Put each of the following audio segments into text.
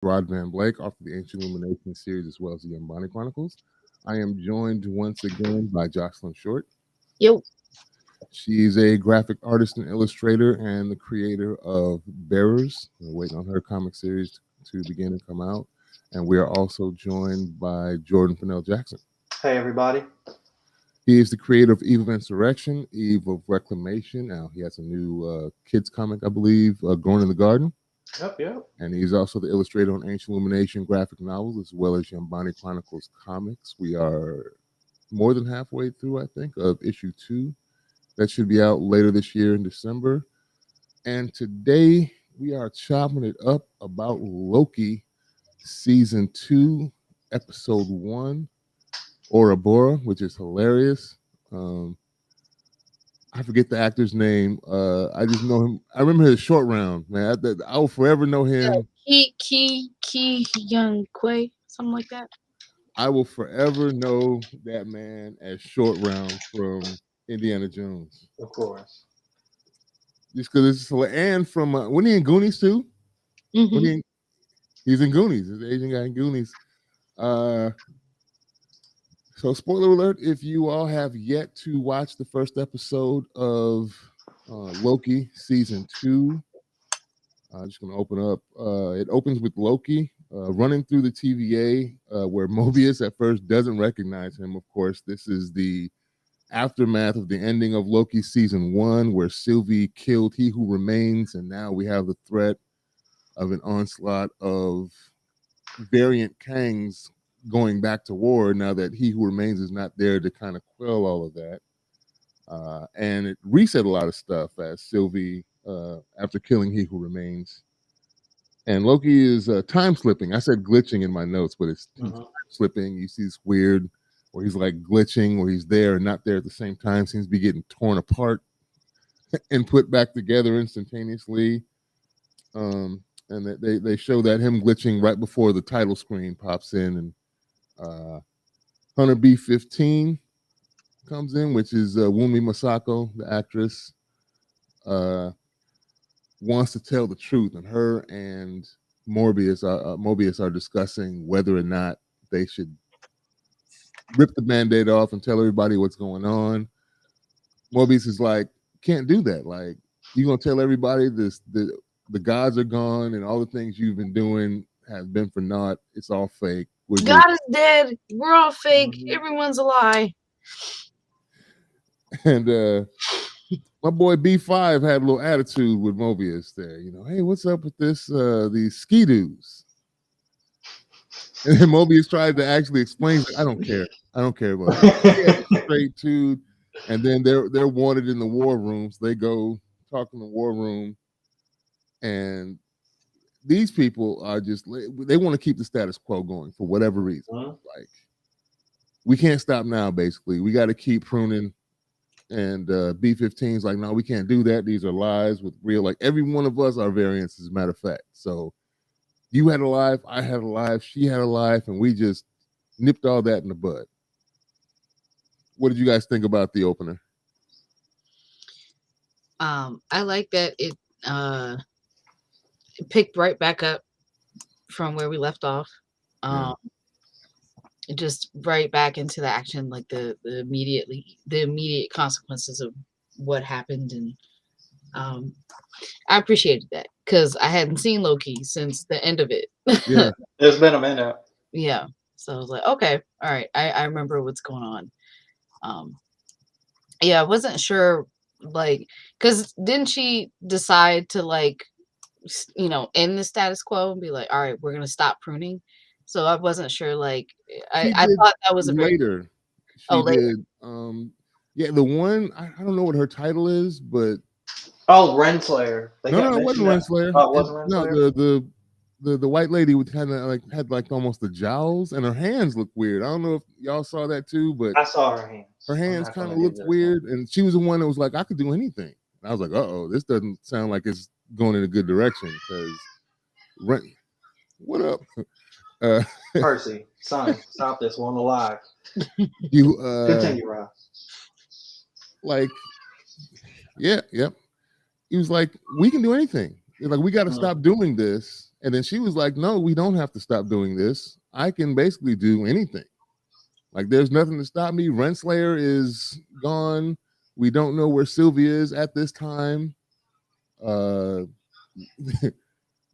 Rod Van Blake off of the Ancient Illumination series as well as the Yambani Chronicles. I am joined once again by Jocelyn Short. Yo. She's a graphic artist and illustrator and the creator of Bearers. We're waiting on her comic series to begin and come out. And we are also joined by Jordan Purnell Jackson. Hey, everybody. He is the creator of Eve of Insurrection, Eve of Reclamation. Now, he has a new kids comic, I believe, Growing in the Garden. Yep. And he's also the illustrator on Ancient Illumination graphic novels as well as Yambani Chronicles comics. We are more than halfway through, I think, of issue 2. That should be out later this year in December. And today we are chopping it up about Loki season 2, episode 1, Ouroboros, which is hilarious. I forget the actor's name. I just know him. I remember his Short Round, man. I will forever know him. Ki Young Quay, something like that. I will forever know that man as Short Round from Indiana Jones. Of course. Just because it's hilarious. And from when he in Goonies too. Mm-hmm. He's in Goonies. He's the Asian guy in Goonies. So, spoiler alert, if you all have yet to watch the first episode of Loki Season 2, I'm just going to open up. It opens with Loki running through the TVA where Mobius at first doesn't recognize him. Of course, this is the aftermath of the ending of Loki Season 1 where Sylvie killed He Who Remains, and now we have the threat of an onslaught of variant Kangs going back to war now that He Who Remains is not there to kind of quell all of that. And it reset a lot of stuff as Sylvie, after killing He Who Remains. And Loki is time slipping. I said glitching in my notes, but it's time slipping. You see this weird, where he's like glitching, where he's there and not there at the same time, seems to be getting torn apart and put back together instantaneously. And they show that him glitching right before the title screen pops in, and Hunter B-15 comes in, which is Wunmi Masako, the actress, wants to tell the truth, and her and Mobius are discussing whether or not they should rip the Band-Aid off and tell everybody what's going on. Mobius is like, can't do that. Like, you gonna tell everybody the gods are gone and all the things you've been doing have been for naught. It's all fake. God is dead. We're all fake. Everyone's a lie. And my boy B5 had a little attitude with Mobius there. You know, hey, what's up with this? These ski-doos. And then Mobius tried to actually explain, I don't care. I don't care about it. Straight to, and then they're wanted in the war rooms. They go talk in the war room, and these people are just, they want to keep the status quo going for whatever reason. Like, we can't stop now, basically. We got to keep pruning. And B-15's like, no, we can't do that. These are lies with real, like, every one of us are variants, as a matter of fact. So you had a life, I had a life, she had a life, and we just nipped all that in the bud. What did you guys think about the opener? I like that it picked right back up from where we left off. Just right back into the action, like the immediate consequences of what happened. And I appreciated that because I hadn't seen Loki since the end of it. Yeah. It's been a minute. Yeah. So I was like, okay, all right. I remember what's going on. Yeah, I wasn't sure, like, because didn't she decide to, like, end the status quo and be like, all right, we're going to stop pruning? So I wasn't sure, like, I thought that was a later. later. Yeah, the one, I don't know what her title is, but Renslayer. No, it wasn't Renslayer. Oh, it wasn't Renslayer? No, the white lady would kind of had almost the jowls, and her hands looked weird. I don't know if y'all saw that too, but I saw her hands. Her hands kind of looked weird, and she was the one that was like, I could do anything. And I was like, this doesn't sound like it's going in a good direction. Because, what up? Percy, son, stop this. We're on the live. You continue, Rob. Like, yep. He was like, we can do anything. Like, we got to stop doing this And then she was like, no, we don't have to stop doing this. I can basically do anything. Like, there's nothing to stop me. Renslayer is gone. We don't know where Sylvia is at this time. Uh,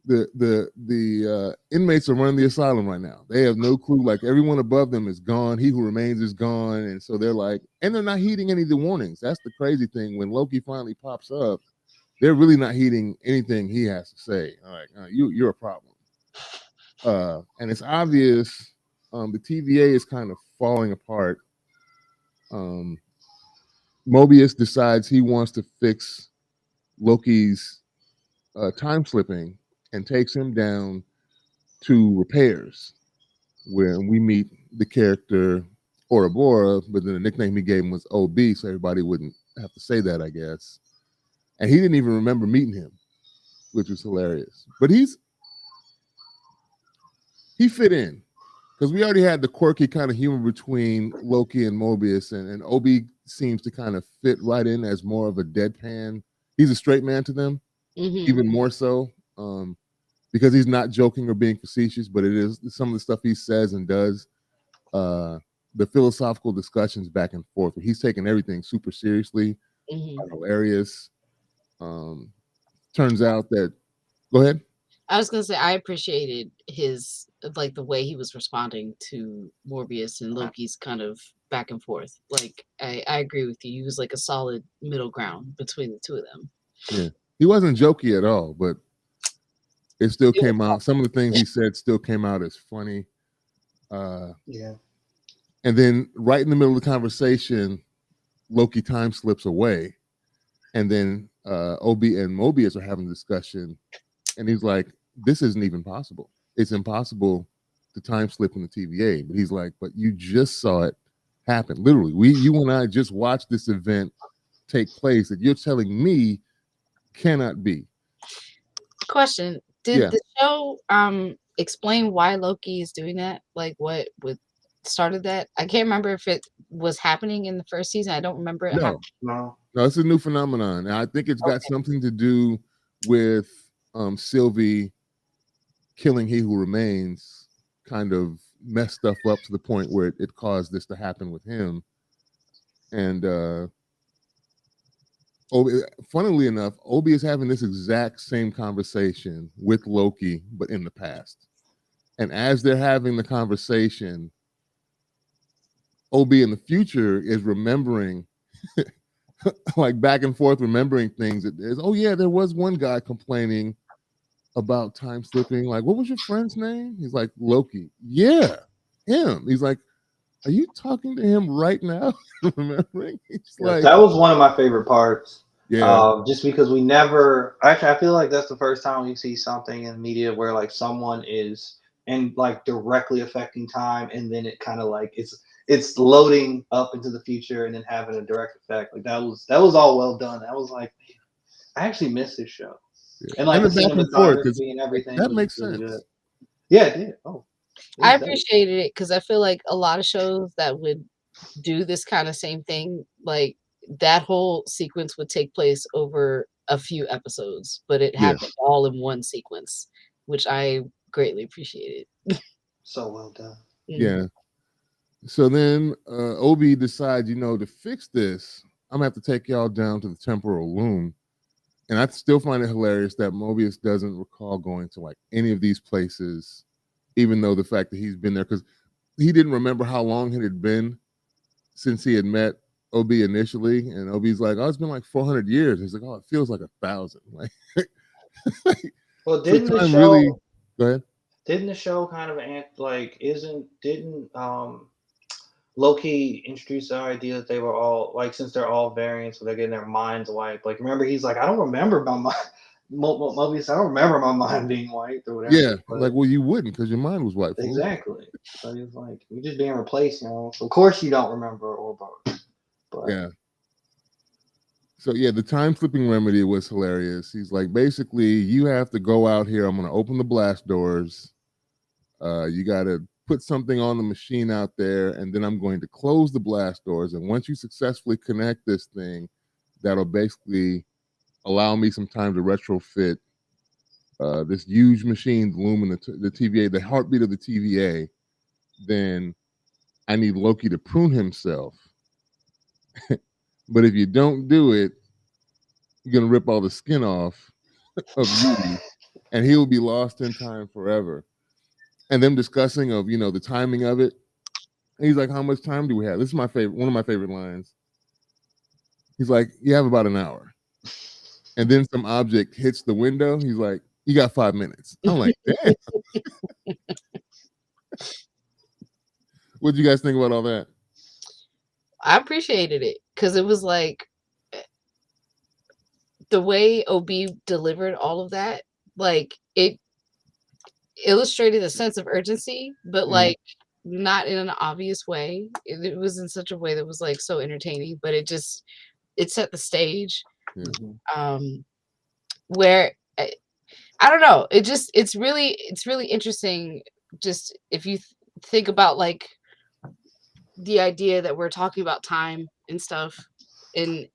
the inmates are running the asylum right now. They have no clue. Like, everyone above them is gone. He who remains is gone. And so they're like, and they're not heeding any of the warnings. That's the crazy thing. When Loki finally pops up, they're really not heeding anything he has to say. All right, you're a problem. And it's obvious the TVA is kind of falling apart. Mobius decides he wants to fix Loki's time slipping and takes him down to repairs, where we meet the character Ouroboros, but then the nickname he gave him was OB, so everybody wouldn't have to say that, I guess. And he didn't even remember meeting him, which was hilarious. But he fit in, because we already had the quirky kind of humor between Loki and Mobius, and Obi seems to kind of fit right in as more of a deadpan. He's a straight man to them, even more so, because he's not joking or being facetious, but it is some of the stuff he says and does. The philosophical discussions back and forth, where he's taking everything super seriously, are hilarious. Turns out that, go ahead. I was gonna say I appreciated his like the way he was responding to Morbius and Loki's kind of back and forth. Like I agree with you. He was like a solid middle ground between the two of them. Yeah, he wasn't jokey at all, but it still came out. Some of the things he said still came out as funny. Yeah. And then right in the middle of the conversation, Loki time slips away, and then Obi and Mobius are having a discussion, and he's like, "This isn't even possible. It's impossible to time slip in the TVA." But he's like, "But you just saw it happen. Literally, you and I just watched this event take place that you're telling me cannot be." Question: did the show explain why Loki is doing that? Like, what started that? I can't remember if it was happening in the first season. I don't remember it. No, it's a new phenomenon, and I think it's got something to do with Sylvie killing He Who Remains. Kind of messed stuff up to the point where it caused this to happen with him. And funnily enough, Obi is having this exact same conversation with Loki, but in the past. And as they're having the conversation, Obi in the future is remembering, like back and forth, remembering things. Oh yeah, there was one guy complaining about time slipping. Like, what was your friend's name? He's like, Loki. Yeah, him. He's like, are you talking to him right now? Remembering? Like, that was one of my favorite parts. Yeah. Just because we never actually, I feel like that's the first time we see something in media where like someone is and like directly affecting time, and then it kind of like it's loading up into the future and then having a direct effect. Like that was all well done. That was like, man, I actually missed this show. Yeah. And like the the cinematography and everything. That makes really sense. Good. Yeah, it did. I appreciated it because I feel like a lot of shows that would do this kind of same thing, like that whole sequence would take place over a few episodes, but it happened all in one sequence, which I greatly appreciated. So well done. Yeah. So then Obi decides, to fix this, I'm gonna have to take y'all down to the temporal loom. And I still find it hilarious that Mobius doesn't recall going to like any of these places, even though the fact that he's been there, because he didn't remember how long it had been since he had met Obi initially. And Obi's like, oh, it's been like 400 years. He's like, oh, it feels like 1,000. Like, well, didn't the show really, go ahead. Didn't the show kind of like didn't Loki introduce the idea that they were all like, since they're all variants, so they're getting their minds wiped. Like, remember, he's like, I don't remember my mind. Mobius, I don't remember my mind being wiped or whatever. Yeah, like, well, you wouldn't because your mind was wiped. Exactly. So he's like, you're just being replaced, So of course you don't remember or both. But yeah. So yeah, the time slipping remedy was hilarious. He's like, basically, you have to go out here. I'm going to open the blast doors. You got to put something on the machine out there, and then I'm going to close the blast doors. And once you successfully connect this thing, that'll basically allow me some time to retrofit this huge machine looming the TVA, the heartbeat of the TVA, then I need Loki to prune himself. But if you don't do it, you're gonna rip all the skin off of Yudi, and he will be lost in time forever. And them discussing of the timing of it. And he's like, "How much time do we have?" This is my favorite, one of my favorite lines. He's like, "You have about an hour." And then some object hits the window. He's like, "You got 5 minutes." I'm like, "Damn." What do you guys think about all that? I appreciated it because it was like the way OB delivered all of that, like it illustrated a sense of urgency, but like not in an obvious way. It was in such a way that was like so entertaining, but it set the stage. Yeah. Where I don't know, it's really interesting. Just if you think about like the idea that we're talking about time and stuff, and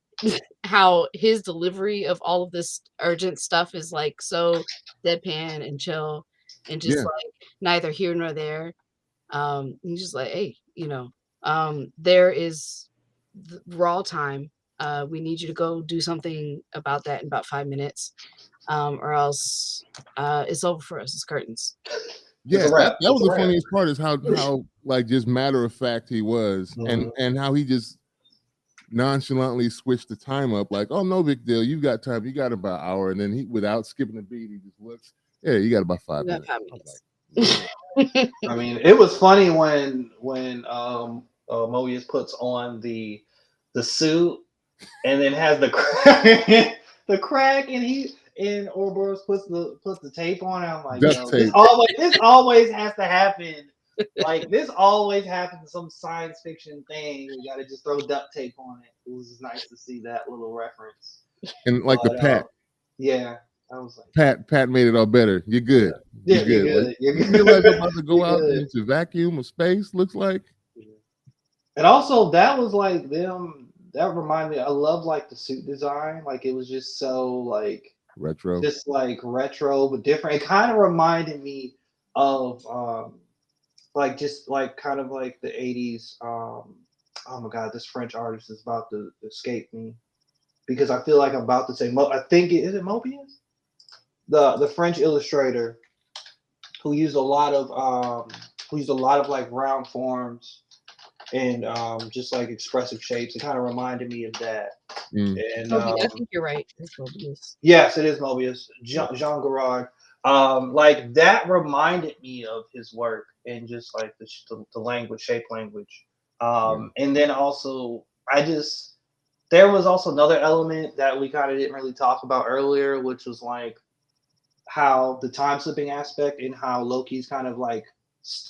how his delivery of all of this urgent stuff is like so deadpan and chill and just Yeah. like neither here nor there. He's just like, hey, there is raw time. We need you to go do something about that in about 5 minutes, or else it's over for us. It's curtains. It's Yeah, a that wrap. that It's was a the wrap. funniest part is how like just matter of fact he was, and how he just nonchalantly switched the time up, like, "Oh, no big deal, you got time, you got about an hour," and then he, without skipping a beat, he just looks, "Yeah, you got about five We got minutes." five I was minutes. like, I mean, it was funny when Mobius puts on the suit and then has the crack, the crack, and Ouroboros puts the tape on. And I'm like, duct yo, tape. this always has to happen. Like this always happens. Some science fiction thing. We got to just throw duct tape on it. It was just nice to see that little reference. And like the But pat, yeah, I was like, Pat made it all better. You're good. yeah, You're you're good. Like, good. You're you good. realize I'm about to go You're out good. into vacuum of space. Looks like And also that was like them. That reminded me. I love like the suit design. Like it was just so like retro. just like retro but different. It kind of reminded me of like just like kind of like the 80s. Oh my god, this French artist is about to escape me because I feel like I'm about to say I think is it Mobius? The French illustrator who used a lot of like round forms and just like expressive shapes. It kind of reminded me of that. And I think you're right. It's Mobius. yes, it is Mobius, Jean Garard. Like that reminded me of his work and just like the language, shape language. And then also, there was also another element that we kind of didn't really talk about earlier, which was like how the time slipping aspect and how Loki's kind of like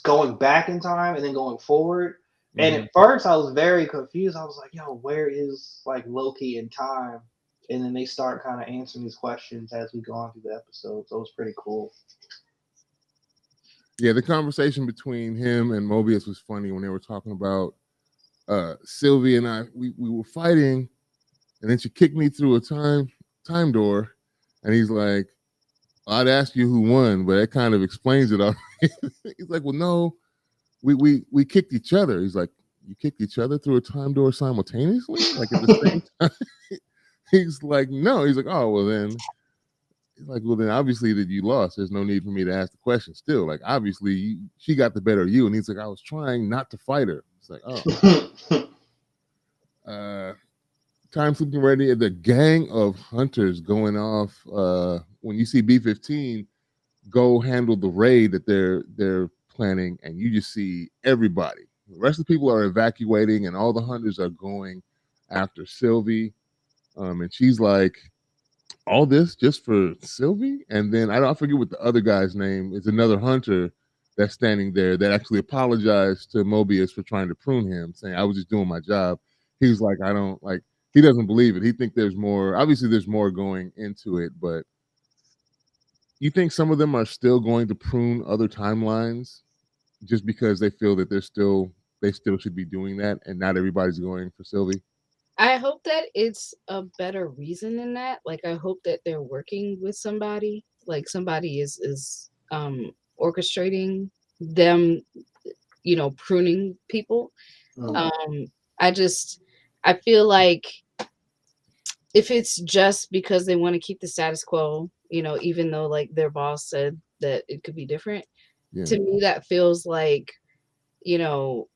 going back in time and then going forward. And at first, I was very confused. I was like, "Yo, where is like Loki in time?" And then they start kind of answering these questions as we go on through the episode. So it was pretty cool. Yeah, the conversation between him and Mobius was funny when they were talking about Sylvie and I. We were fighting, and then she kicked me through a time door, and he's like, "I'd ask you who won, but that kind of explains it all." He's like, "Well, no, we kicked each other." He's like, "You kicked each other through a time door simultaneously, like at the same time?" He's like, "No." He's like, "Oh, well then." He's like, "Well then, obviously that you lost. There's no need for me to ask the question. Still, like obviously she got the better of you." And he's like, "I was trying not to fight her." It's like, oh. Time slipping ready. The gang of hunters going off. When you see B-15 go handle the raid that they're planning, and you just see everybody. The rest of the people are evacuating, and all the hunters are going after Sylvie. And she's like, "All this just for Sylvie?" And then I forget what the other guy's name is. Another hunter that's standing there that actually apologized to Mobius for trying to prune him, saying, "I was just doing my job." He was like, "I don't like." He doesn't believe it. He think there's more. Obviously, there's more going into it, but you think some of them are still going to prune other timelines just because they feel that they still should be doing that, and not everybody's going for Sylvie? I hope that it's a better reason than that. Like, I hope that they're working with somebody like somebody is orchestrating them, pruning people. Mm. I feel like if it's just because they want to keep the status quo, even though like their boss said that it could be different, Yeah. to me that feels like, you know,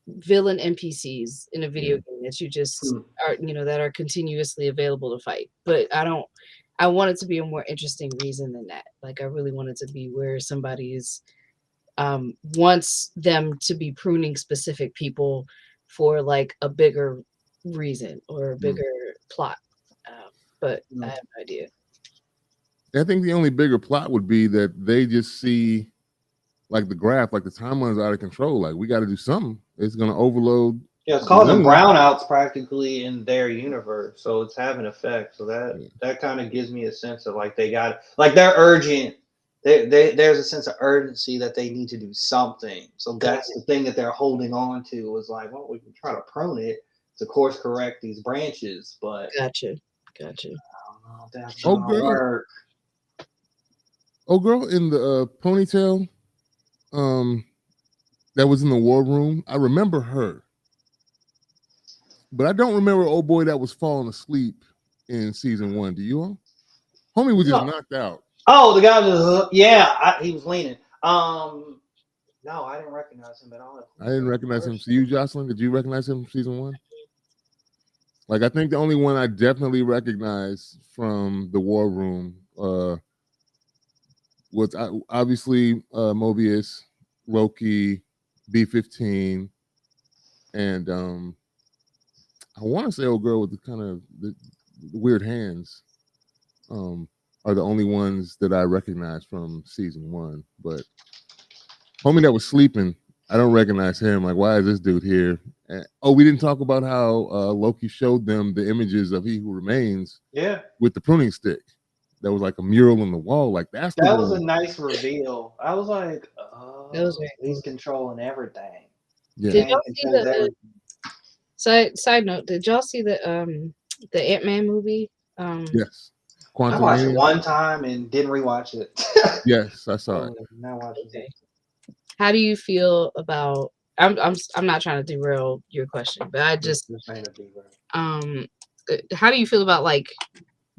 villain NPCs in a video game that you just are, that are continuously available to fight. But I want it to be a more interesting reason than that. Like I really want it to be where somebody is wants them to be pruning specific people for like a bigger reason or a bigger plot. But I have no idea. I think the only bigger plot would be that they just see like the graph, like the timeline's out of control. Like we got to do something. It's going to overload. Yeah, it's the causing room. brownouts practically in their universe, so it's having effect. So that kind of gives me a sense of like they got like they're urgent. There's a sense of urgency that they need to do something. So that's the thing that they're holding on to is like, well, we can try to prune it to course correct these branches, but Gotcha. I don't know if that's Oh, gonna girl. work. Oh, girl in the ponytail, that was in the war room. I remember her, but I don't remember old boy that was falling asleep in season 1. Do you all? Homie was just knocked out. Oh, the guy was he was leaning. No, I didn't recognize him at all. I didn't recognize him. So you, Jocelyn, did you recognize him from season 1? Like I think the only one I definitely recognized from the war room was obviously Mobius, Loki, B-15, and I want to say old girl with the kind of the weird hands are the only ones that I recognize from season 1. But homie that was sleeping, I don't recognize him. Like, why is this dude here? And, we didn't talk about how Loki showed them the images of He Who Remains. Yeah, with the pruning stick. That was like a mural on the wall. Like that was a nice reveal. I was like, oh, that was very he's cool. controlling everything. Yeah. Did y'all see the side note? Did y'all see the Ant-Man movie? Yes. I watched it one time and didn't rewatch it. Yes, I saw it. Now watching it. How do you feel about? I'm not trying to derail your question, but I just how do you feel about like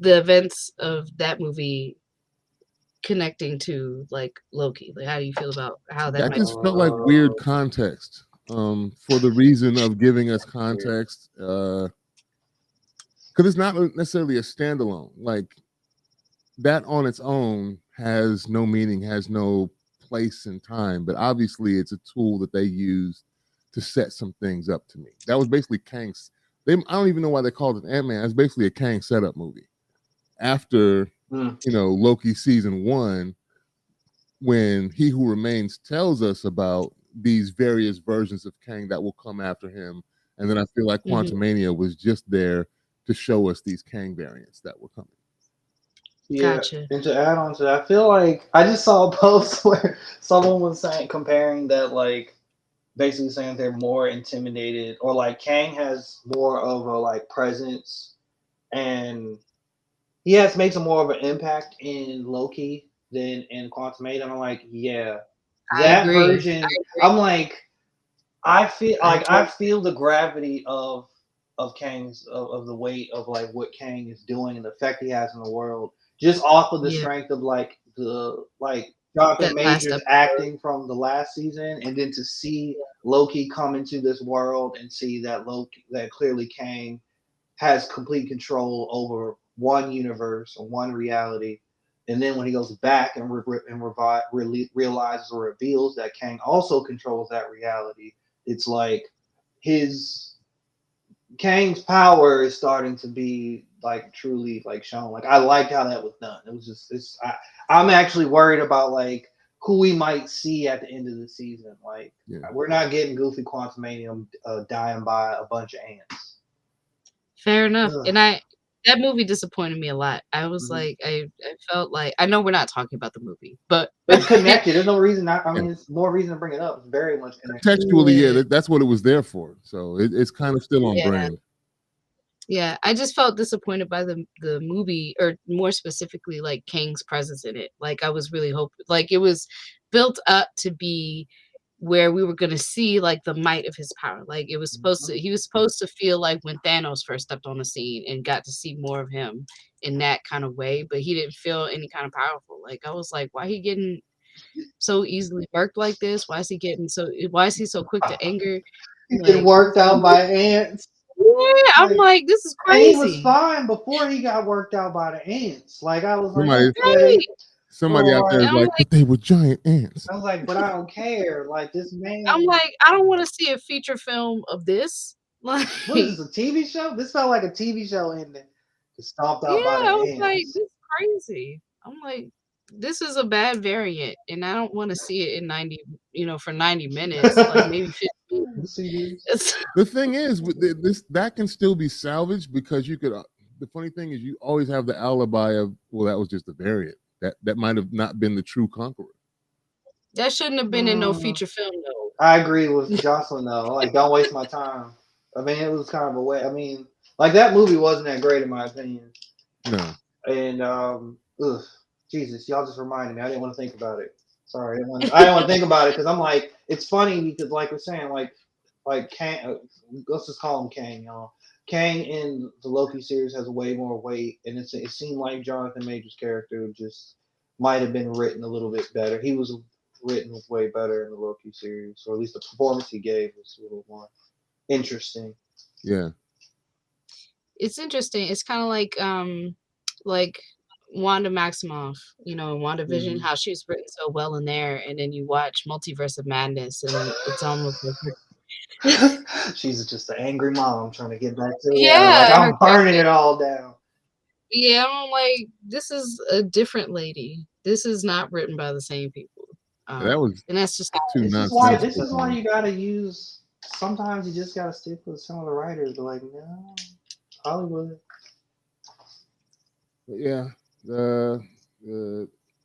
the events of that movie connecting to like Loki? Like, how do you feel about how that? That just felt like weird context. For the reason of giving us context, because it's not necessarily a standalone. Like that on its own has no meaning, has no place in time. But obviously, it's a tool that they use to set some things up to me. That was basically Kang's. I don't even know why they called it Ant-Man. It's basically a Kang setup movie. After Loki season 1, when He Who Remains tells us about these various versions of Kang that will come after him, and then I feel like Quantumania was just there to show us these Kang variants that were coming. Yeah, Gotcha. and to add on to that, I feel like I just saw a post where someone was comparing that, like, basically saying they're more intimidated, or like Kang has more of a like presence, and he makes a more of an impact in Loki than in Quantumania. I'm like, yeah, that version. I'm like, I feel the gravity of Kang's of the weight of like what Kang is doing and the effect he has in the world, just off of the strength of like the Jonathan Majors acting from the last season, and then to see Loki come into this world and see that clearly Kang has complete control over one universe or one reality. And then when he goes back and realizes or reveals that Kang also controls that reality, it's like Kang's power is starting to be like truly like shown. Like I liked how that was done. It was just I'm actually worried about like who we might see at the end of the season. Like we're not getting Goofy Quantumanium dying by a bunch of ants. Fair enough. Ugh. And that movie disappointed me a lot. I was like, I felt like, I know we're not talking about the movie, but it's connected. There's no reason it's more reason to bring it up. It's very much connected. Textually, that's what it was there for. So it's kind of still on brand. Yeah, I just felt disappointed by the movie, or more specifically, like Kang's presence in it. Like I was really hoping, like it was built up to be where we were gonna see like the might of his power. Like it was supposed to, he was supposed to feel like when Thanos first stepped on the scene and got to see more of him in that kind of way, but he didn't feel any kind of powerful. Like I was like, why he getting so easily worked like this? Why is he getting so? Why is he so quick to anger? He get Like, worked out by ants. yeah, I'm Like, like, this is and he was crazy. fine before he got worked out by the ants. Like I was like, Somebody, okay. Right. somebody out there Or is And like, but they were giant ants. I was like, but I don't care. Like this I'm man. like, I don't want to see a feature film of this. Like, What is this, a TV show? This felt like a TV show ending. Get stomped yeah, out by the I was like, ants. this is crazy. I'm like, this is a bad variant, and I don't want to see it in 90, for 90 minutes, like maybe 15. It's, The thing is, with this that can still be salvaged because you could. The funny thing is, you always have the alibi of, well, that was just a variant. That might have not been the true conqueror. that shouldn't have been in no feature film, though. I agree with Jocelyn though. Like, don't waste my time. I mean, it was kind of a way. I mean, like that movie wasn't that great in my opinion. No, And ugh, Jesus, y'all just reminded me. I didn't want to think about it. Sorry, I didn't want to think about it because I'm like, it's funny because like we're saying, like Kang, let's just call him Kang, y'all. Kang in the Loki series has way more weight, and it seemed like Jonathan Major's character just might have been written a little bit better. He was written way better in the Loki series, or at least the performance he gave was a little more interesting. yeah, It's interesting. It's kind of like Wanda Maximoff, WandaVision, Mhm. how she's written so well in there, and then you watch Multiverse of Madness, and it's almost like She's just an angry mom trying to get back to reality. Like yeah, her I'm burning character. it all down. Yeah, I'm like, this is a different lady. This is not written by the same people. that was And that's just how too it This is is. why. nonsensical This is to why me. you gotta use. Sometimes you just gotta stick with some of the writers. They're like, no, Hollywood. But yeah,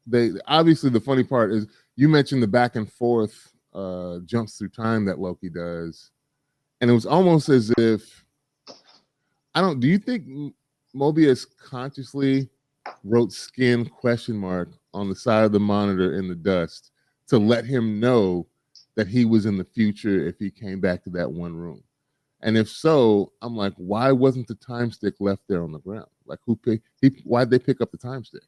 they obviously the funny part is you mentioned the back and forth jumps through time that Loki does, and it was almost as if I don't. Do you think Mobius consciously wrote "skin?" on the side of the monitor in the dust to let him know that he was in the future if he came back to that one room? And if so, I'm like, why wasn't the time stick left there on the ground? Like, who picked? Why'd they pick up the time stick?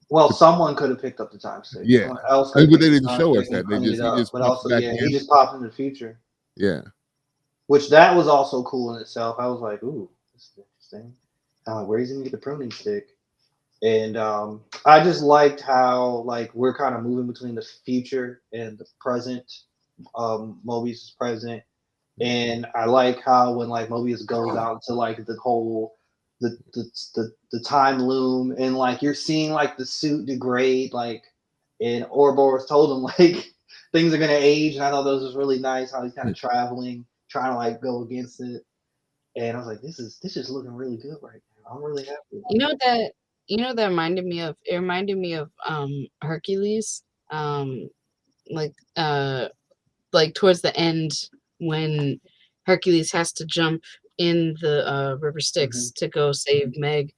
Well, someone could have picked up the time stick. Yeah, Someone else could but have they picked up didn't the time show us stick and that. They cleaned just it he up. just But pops also, back yeah, he in. just popped in the future, Yeah, which that was also cool in itself. I was like, ooh, this is interesting. Where he's gonna get the pruning stick? And I just liked how like we're kind of moving between the future and the present. Mobius is present, and I like how when like Mobius goes out to like the whole the time loom, and like you're seeing like the suit degrade, like, and Ouroboros told him like things are gonna age, and I thought those was really nice how he's kind of traveling, trying to like go against it, and I was like, this is looking really good right now. I'm really happy. You know that that reminded me of, Hercules. Like like towards the end when Hercules has to jump in the river Mm-hmm. Styx to go save Meg.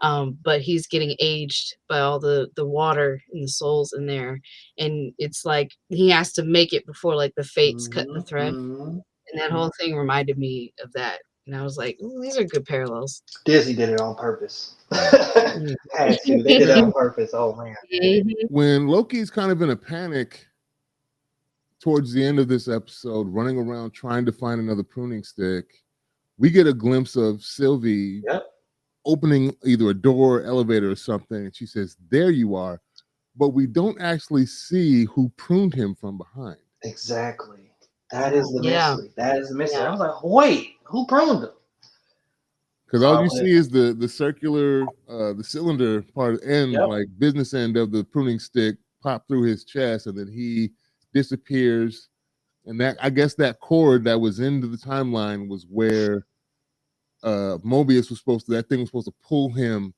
But he's getting aged by all the water and the souls in there. And it's like he has to make it before like the fates cut the thread. Mm-hmm. And that whole thing reminded me of that. And I was like, ooh, these are good parallels. Disney did it on purpose. Mhm. Had to. They did that on purpose. Oh man. Mhm. when Loki's kind of in a panic towards the end of this episode, running around trying to find another pruning stick, we get a glimpse of Sylvie Yep. opening either a door, elevator, or something, and she says, "There you are," but we don't actually see who pruned him from behind. Exactly. That is the Yeah. mystery. That is the mystery. Yeah. I was like, wait, who pruned him? Because all you see is the circular, the cylinder part end, Yep. like business end of the pruning stick pop through his chest, and then he disappears. And that, I guess, that cord that was into the timeline was where Mobius was supposed to. That thing was supposed to pull him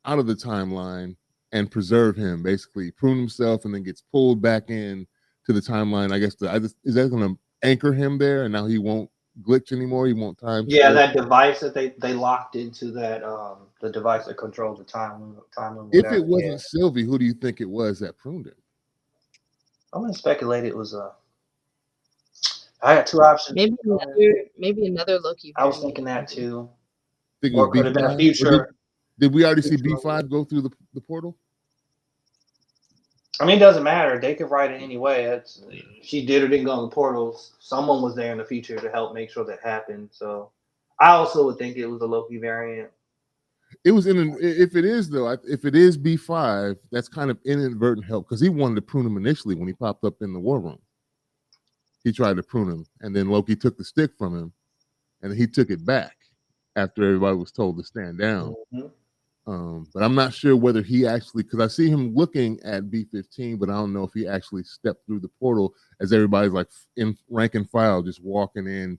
out of the timeline and preserve him, basically prune himself, and then gets pulled back in to the timeline. I guess is that going to anchor him there, and now he won't glitch anymore. He won't time. Yeah, that device that they locked into that the device that controls the time If it whatever. Yeah. wasn't Sylvie, who do you think it was that pruned him? I'm gonna speculate it was I had two options. Maybe another Loki. I was thinking that too. Think it Or was it could have been a B5? future. Did we already see future B5 go through the portal? I mean, it doesn't matter. They could write it any way. It's she did or didn't go in the portals. Someone was there in the future to help make sure that happened. So I also would think it was a Loki variant. It was if it is though, if it is B5, that's kind of inadvertent help because he wanted to prune him initially when he popped up in the war room. He tried to prune him, and then Loki took the stick from him, and he took it back after everybody was told to stand down. But I'm not sure whether he actually, because I see him looking at B15, but I don't know if he actually stepped through the portal as everybody's like in rank and file, just walking in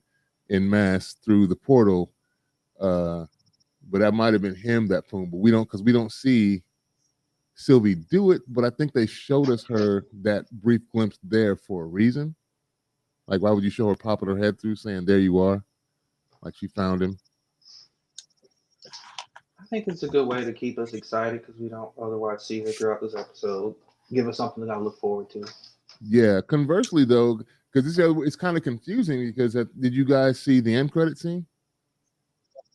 mass through the portal. But that might have been him that pruned, but we don't see Sylvie do it. But I think they showed us her that brief glimpse there for a reason. Like, why would you show her popping her head through saying, there you are? Like she found him. I think it's a good way to keep us excited because we don't otherwise see her throughout this episode. Give us something to look forward to. Yeah. Conversely, though, because it's kind of confusing because did you guys see the end credit scene?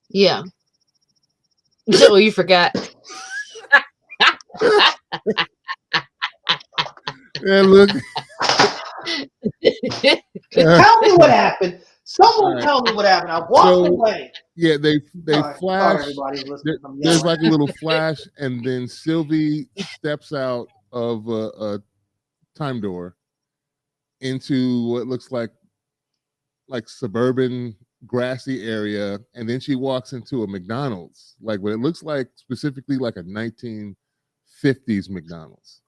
Yeah. Oh, you forgot. Yeah, look. Tell me what happened. Someone tell me what happened. I walked away. Yeah, they flash. Everybody's listening. There's like a little flash, and then Sylvie steps out of a time door into what looks like suburban grassy area, and then she walks into a McDonald's, like what it looks like specifically like a 1950s McDonald's.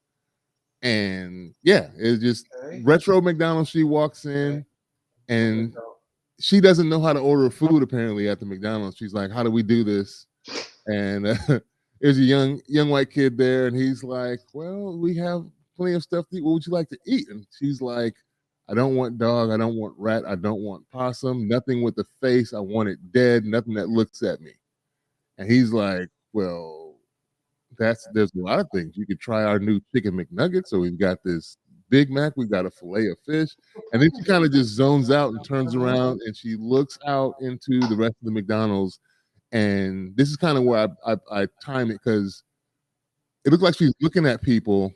And yeah, it's just retro McDonald's. She walks in and she doesn't know how to order food apparently at the McDonald's. She's like, how do we do this? And there's a young white kid there, and he's like, well, we have plenty of stuff to eat. What would you like to eat? And she's like, I don't want dog, I don't want rat, I don't want possum, nothing with a face, I want it dead, nothing that looks at me. And he's like, well, there's a lot of things. You could try our new chicken McNuggets. So we've got this Big Mac, we got a fillet of fish. And then she kind of just zones out and turns around and she looks out into the rest of the McDonald's. And this is kind of where I time it because it looks like she's looking at people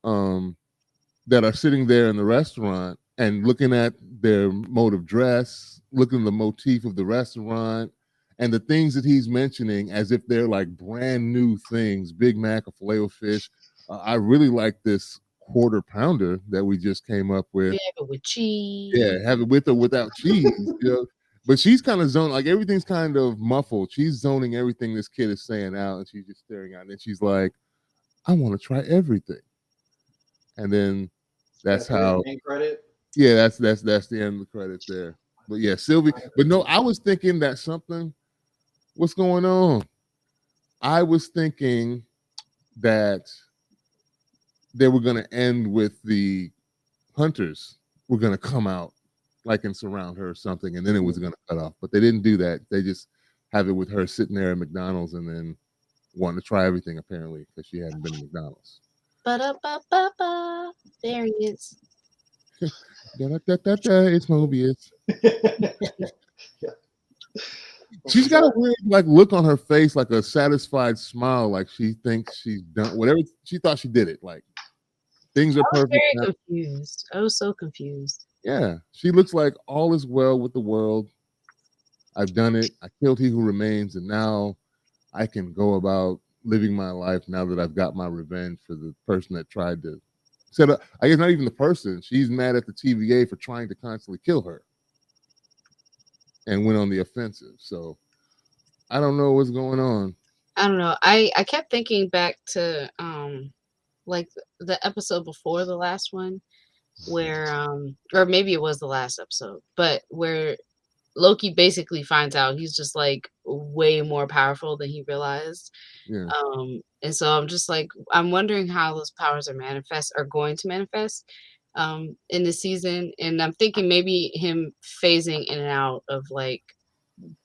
that are sitting there in the restaurant and looking at their mode of dress, looking at the motif of the restaurant, and the things that he's mentioning as if they're like brand new things. Big Mac, a filet of fish. I really like this quarter pounder that we just came up with. Yeah, with cheese. Yeah, have it with or without cheese. You know? But she's kind of zoned, like everything's kind of muffled. She's zoning everything this kid is saying out, and she's just staring out. And then she's like, I want to try everything. And then that's how. Credit. Yeah, that's the end of the credits there. But yeah, Sylvie. But no, I was thinking that something. What's going on? I was thinking that they were going to end with the hunters were going to come out like and surround her or something, and then it was going to cut off. But they didn't do that. They just have it with her sitting there at McDonald's and then wanting to try everything apparently because she hadn't been to McDonald's. Ba-da-ba-ba-ba. There he is. It's Mobius. She's got a weird like look on her face, like a satisfied smile, like she thinks she's done whatever she thought she did it. Like things are perfect. I was very confused. I was so confused. Yeah, she looks like all is well with the world. I've done it. I killed he who remains, and now I can go about living my life now that I've got my revenge for the person that tried to set up. I guess not even the person. She's mad at the TVA for trying to constantly kill her and went on the offensive. So I don't know what's going on. I don't know. I kept thinking back to like the episode before the last one where or maybe it was the last episode, but where Loki basically finds out he's just like way more powerful than he realized. Yeah. And so I'm just like, I'm wondering how those powers are going to manifest, in the season, and I'm thinking maybe him phasing in and out of like,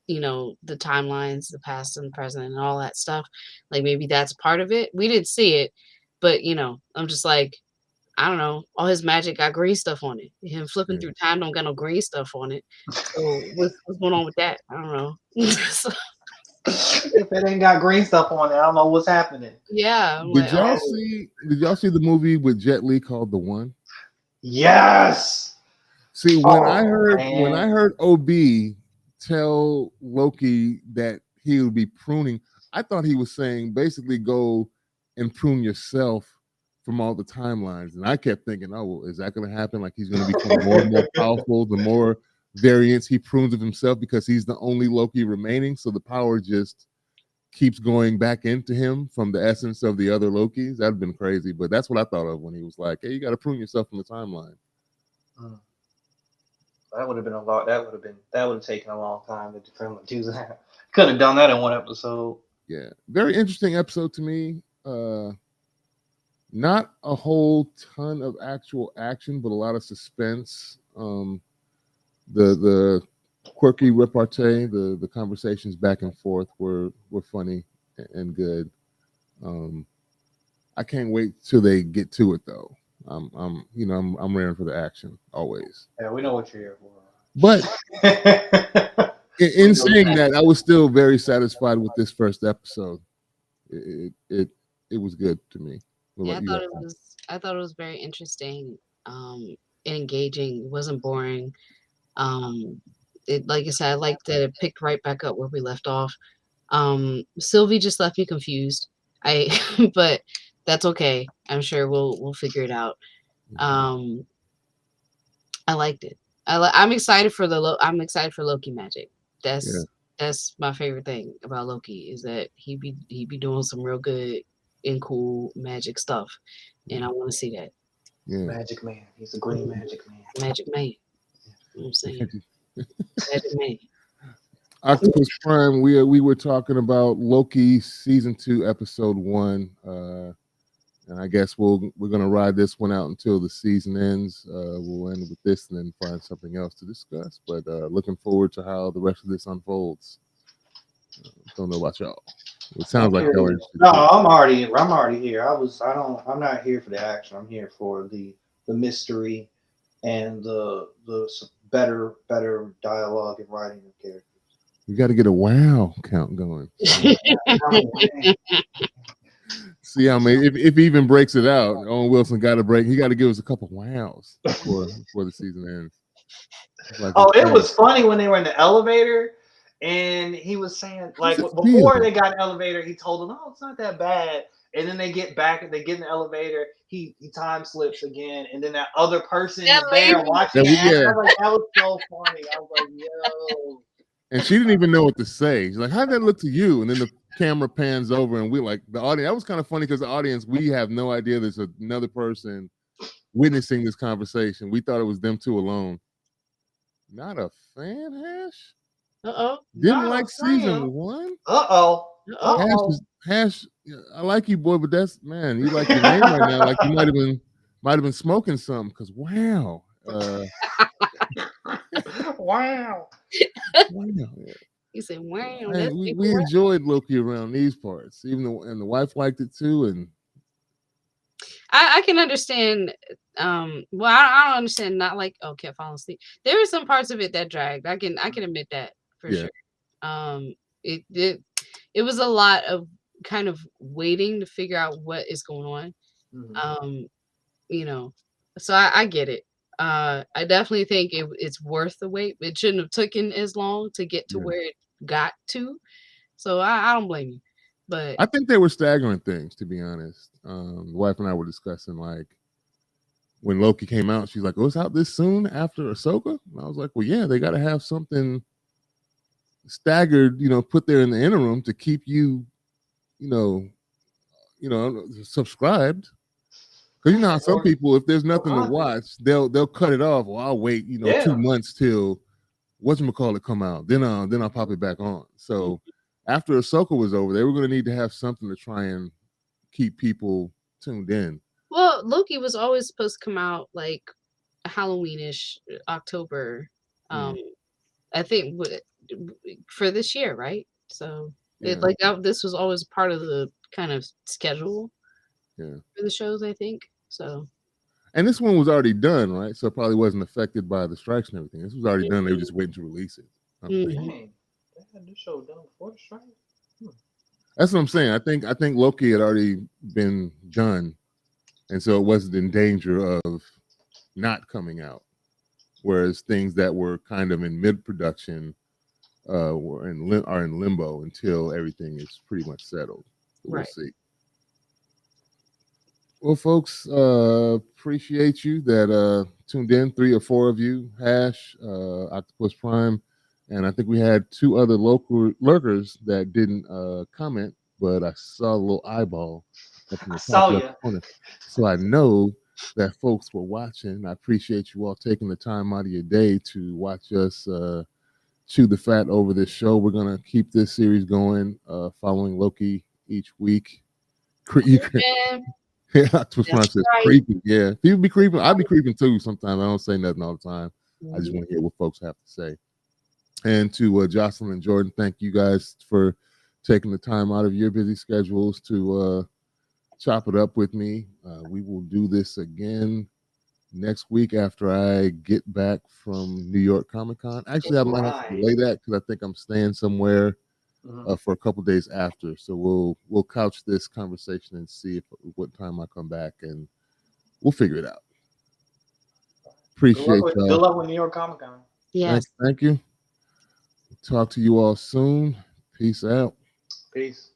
you know, the timelines, the past and present and all that stuff. Like maybe that's part of it. We didn't see it, but you know, I'm just like, I don't know, all his magic got green stuff on it. Him flipping Yeah. through time don't got no green stuff on it. So what's going on with that? I don't know. So, If it ain't got green stuff on it, I don't know what's happening. yeah, I'm Did like, y'all oh see? Did y'all see the movie with Jet Li called The One? Yes. See, when I Man. heard OB tell Loki that he would be pruning, I thought he was saying basically go and prune yourself from all the timelines. And I kept thinking, oh, well, is that going to happen? Like he's going to become more and more powerful the more variants he prunes of himself because he's the only Loki remaining. So the power just keeps going back into him from the essence of the other Lokis. That'd been crazy. But that's what I thought of when he was like, hey, you got to prune yourself from the timeline. That would have been a lot. That would have taken a long time to do that. Could have done that in one episode. Yeah, very interesting episode to me. Not a whole ton of actual action, but a lot of suspense. The quirky repartee, the conversations back and forth were funny and good. I can't wait till they get to it though. I'm ready for the action always. Yeah, we know what you're here for. But in saying that, I was still very satisfied with this first episode. It was good to me. yeah, I thought it was very interesting, and engaging. It wasn't boring. It, like I said, I liked that it picked right back up where we left off. Sylvie just left me confused. But that's okay. I'm sure we'll figure it out. I liked it. I'm excited for I'm excited for Loki magic. That's my favorite thing about Loki is that he be doing some real good and cool magic stuff, and I want to see that. Yeah. Magic man. He's a green magic man. Magic man. You know what I'm saying? Magic man. Octopus Prime. We were talking about Loki season 2 episode 1, and I guess we're gonna ride this one out until the season ends. We'll end with this and then find something else to discuss. But looking forward to how the rest of this unfolds. Don't know about y'all. It sounds like y'all are interested. No, I'm already here. I'm not here for the action. I'm here for the mystery and the better dialogue and writing of characters. You got to get a wow count going. See how many? If he even breaks it out, Owen Wilson got to break. He got to give us a couple wows before the season ends. It was funny when they were in the elevator. And he was saying, like, before they got in the elevator, he told them, "Oh, it's not that bad." And then they get back, they get in the elevator. He time slips again, and then that other person is there watching. I was like, that was so funny. I was like, "Yo!" And she didn't even know what to say. She's like, "How'd that look to you?" And then the camera pans over, and we like the audience. That was kind of funny because the audience, we have no idea there's another person witnessing this conversation. We thought it was them two alone. Not a fan, Hash. Didn't like season 1. Hash. I like you, boy, but that's man. You like your name right now. Like you might have been smoking something. Cause wow. Wow. You said wow. Hey, we enjoyed Loki around these parts, even though and the wife liked it too. And I can understand. Well, I don't understand. Not like kept falling asleep. There were some parts of it that dragged. I can admit that for sure. It was a lot of kind of waiting to figure out what is going on. Mm-hmm. So I get it. I definitely think it's worth the wait. It shouldn't have taken as long to get to where it got to. So I don't blame you. But I think they were staggering things, to be honest. The wife and I were discussing, like, when Loki came out, she's like, "Oh, it's out this soon after Ahsoka?" And I was like, "Well, yeah, they got to have something staggered, put there in the interim to keep you, subscribed." Because how some people, if there's nothing to watch, they'll cut it off. Well, I'll wait, 2 months till whatchamacallit come out. Then I'll pop it back on. So after Ahsoka was over, they were going to need to have something to try and keep people tuned in. Well, Loki was always supposed to come out like Halloweenish October. Mm. I think for this year, right? So Yeah. this was always part of the kind of schedule Yeah. for the shows, I think. So And this one was already done, right? So it probably wasn't affected by the strikes and everything. This was already done. They were just waiting to release it. Mhm. Dang, they had this show done before the strike. That's what I'm saying. I think Loki had already been done, and so it wasn't in danger of not coming out. Whereas things that were kind of in mid-production are in limbo until everything is pretty much settled. But we'll Right. see. Well, folks, appreciate you that tuned in. 3 or 4 of you, Hash, Octopus Prime, and I think we had 2 other local lurkers that didn't comment, but I saw a little eyeball up in I the top saw left ya. corner. So I know that folks were watching. I appreciate you all taking the time out of your day to watch us chew the fat over this show. We're going to keep this series going, following Loki each week. You can, Yeah, yeah, Octopus Prime that's says right. creepy. Yeah, people be creeping. I be creeping too sometimes. I don't say nothing all the time. I just Mhm. want to hear what folks have to say. And to Jocelyn and Jordan, thank you guys for taking the time out of your busy schedules to chop it up with me. We will do this again next week after I get back from New York Comic Con. Actually, I might have to delay that because I think I'm staying somewhere for a couple days after. So we'll couch this conversation and see what time I come back, and we'll figure it out. Appreciate Good y'all. luck with New York Comic Con. Yes. Thank you. Talk to you all soon. Peace out. Peace.